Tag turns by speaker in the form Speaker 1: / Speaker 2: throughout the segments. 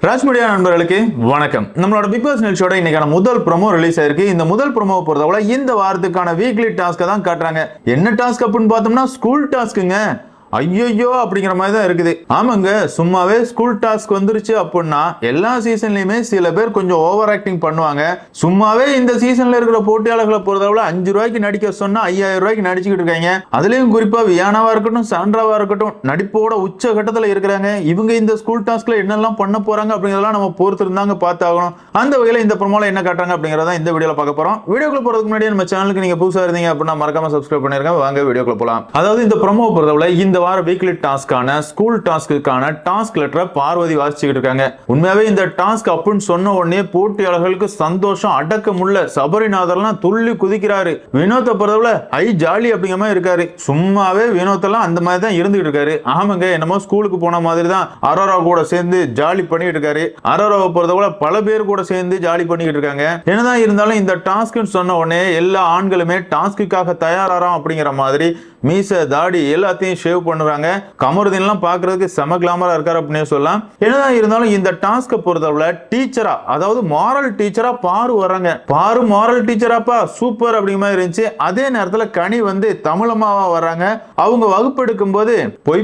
Speaker 1: Raj media நண்பர்களுக்கு வணக்கம். நம்மளோட பிக் பாஸ் நிகழ்ச்சியோட இன்னைக்கான முதல் ப்ரோமோ ரிலீஸ் ஆயிருக்கு. இந்த முதல் ப்ரோமோவை பொறுத்தவரை இந்த வாரத்துக்கான வீக்லி டாஸ்க்கை தான் காட்டுறாங்க. என்ன டாஸ்க் அப்படின்னு பார்த்தோம்னா ஸ்கூல் டாஸ்க்குங்க. ஐயோ அப்படிங்கிற மாதிரி தான் இருக்குது. ஆமாங்க, சும்மாவே ஸ்கூல் டாஸ்க் வந்துருச்சு அப்படின்னா எல்லா சீசன்லயுமே சில பேர் கொஞ்சம் ஓவர் ஆக்டிங் பண்ணுவாங்க. சும்மாவே இந்த சீசன்ல இருக்கிற போட்டியாளர்களை பொறுத்தவரை 5 ரூபாய்க்கு நடிக்க சொன்னா 5000 ரூபாய்க்கு நடிச்சுக்கிட்டு இருக்காங்க. அதுலயும் குறிப்பா வியானாவா இருக்கட்டும், சாண்ட்ராவா இருக்கட்டும், நடிப்போட உச்ச கட்டத்துல இருக்கிறாங்க. இவங்க இந்த ஸ்கூல் டாஸ்க்ல என்னெல்லாம் பண்ண போறாங்க அப்படிங்கறதெல்லாம் நம்ம பொறுத்து இருந்தாங்க பார்த்தாகணும். அந்த வகையில இந்த ப்ரோமோல என்ன காட்டுறாங்க அப்படிங்கறத இந்த வீடியோல பார்க்க போறோம். வீடியோக்குள்ள போறதுக்கு முன்னாடி நம்ம சேனலுக்கு நீங்க புதுசா இருந்தீங்க அப்படின்னா மறக்காம சப்ஸ்கிரைப் பண்ணிருங்க. வாங்க வீடியோக்குள்ள போலாம். அதாவது இந்த ப்ரோமோவை பொறுத்தவரை இந்த வார வீக்லி டாஸ்கான ஸ்கூல் டாஸ்க்குக்கான டாஸ்க் லெட்டரை பார்வதி வாசிச்சுக்கிட்டு இருக்காங்க. உண்மையாவே இந்த டாஸ்க் அப்படின்னு சொன்ன உடனே போட்டியாளர்களுக்கு சந்தோஷம் அடக்க முடியல. சபரிநாதர்லாம் துள்ளி குதிக்கிறாரு. வினோத்தை பொறுத்தவரை ஜாலி அப்படிங்கிற மாதிரி இருக்காரு. சும்மாவே வினோத்தெல்லாம் அந்த மாதிரி தான் இருந்துகிட்டு இருக்காரு. ஆமாங்க, என்னமோ ஸ்கூலுக்கு போன மாதிரி தான் அரோரா கூட சேர்ந்து ஜாலி பண்ணிட்டு இருக்காரு. அரோராவை பொறுத்தவரை பல பேர் கூட சேர்ந்து ஜாலி பண்ணிக்கிட்டு இருக்காங்க. என்னதான் இருந்தாலும் இந்த டாஸ்க் சொன்ன உடனே எல்லா ஆண்களுமே டாஸ்க்குக்காக தயாராம் அப்படிங்கிற மாதிரி மீச தாடி எல்லாத்தையும் ஷேவ் பண்ணுறாங்க. கமருதீன் எல்லாம் பாக்குறதுக்கு செம கிளாமரா இருக்காரு அப்படின்னு சொல்லலாம். என்னதான் இருந்தாலும் இந்த டாஸ்கை பொறுத்தவரை டீச்சரா, அதாவது மாரல் டீச்சரா பாரு வர்றாங்க. பாரு மாரல் டீச்சராப்பா சூப்பர் அப்படிங்கிற மாதிரி இருந்துச்சு. அதே நேரத்துல கனி வந்து தமிழம்மாவா வர்றாங்க. அவங்க வகுப்பு எடுக்கும் போது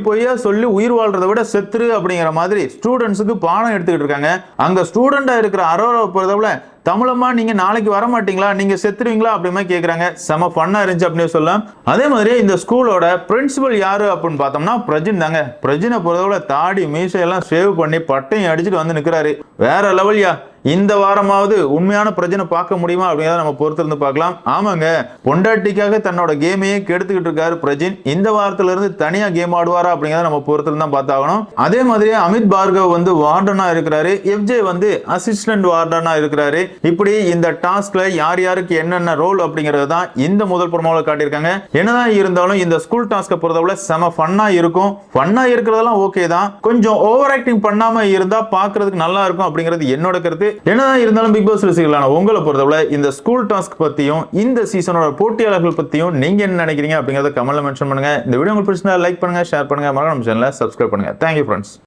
Speaker 1: பொய்யா சொல்லி உயிர் வாழ்றதை விட செத்துரு அப்படிங்கிற மாதிரி ஸ்டூடெண்ட்ஸுக்கு பாடம் எடுத்துக்கிட்டு இருக்காங்க. அங்க ஸ்டூடெண்டா இருக்கிற அரோராவை பொறுத்தவரை தமிழம்மா நீங்க நாளைக்கு வர மாட்டீங்களா, நீங்க செத்துருவீங்களா அப்படிமா கேக்குறாங்க. செம ஃபன்னா இருந்துச்சு அப்படின்னு சொல்லலாம். அதே மாதிரி இந்த ஸ்கூலோட பிரின்சிபல் யாரு அப்படின்னு பார்த்தோம்னா பிரஜின் தாங்க. பிரஜினை பொறுத்தவரை தாடி மீசையெல்லாம் சேவ் பண்ணி பட்டையும் அடிச்சுட்டு வந்து நிக்கிறாரு. வேற லெவல்யா. இந்த வாரமாவது உண்மையான பிரச்சனை பார்க்க முடியுமா அப்படிங்கிறத நம்ம பொறுத்து இருந்து பார்க்கலாம். ஆமாங்க, பொண்டாட்டிக்காக தன்னோட கேமையே கெடுத்துக்கிட்டு இருக்காரு பிரஜின். இந்த வாரத்துல இருந்து தனியா கேம் ஆடுவாரா அப்படிங்கிறத நம்ம பொறுத்து இருந்தா பார்த்தாகணும். அதே மாதிரி அமித் பார்கவ் வந்து வார்டனா இருக்கிறாரு. எஃப்ஜே வந்து அசிஸ்டன்ட் வார்டனா இருக்கிறாரு. இப்படி இந்த டாஸ்க்ல யார் யாருக்கு என்னென்ன ரோல் அப்படிங்கிறது தான் இந்த முதல் ப்ரோமோல காட்டியிருக்காங்க. என்னதான் இருந்தாலும் இந்த ஸ்கூல் டாஸ்கை பொறுத்தவரை செம ஃபன்னா இருக்கும். ஃபன்னா இருக்கிறதெல்லாம் ஓகே தான். கொஞ்சம் ஓவர் ஆக்டிங் பண்ணாம இருந்தா பாக்குறதுக்கு நல்லா இருக்கும் அப்படிங்கிறது என்னோட கருத்து. என்னதான் இருந்தாலும் பிக் பாஸ் ரசிகர்களான உங்களை பொறுத்தவரை இந்த ஸ்கூல் டாஸ்க் பத்தியும் இந்த சீசனோட போட்டியாளர்கள் பத்தியும் நீங்க என்ன நினைக்கிறீங்க அப்படிங்கறத கமெண்ட்ல மென்ஷன் பண்ணுங்க. இந்த வீடியோ உங்களுக்கு பிடிச்சிருந்தா லைக் பண்ணுங்க, ஷேர் பண்ணுங்க, மறக்காம நம்ம சேனலை சப்ஸ்கிரைப் பண்ணுங்க. Thank you friends.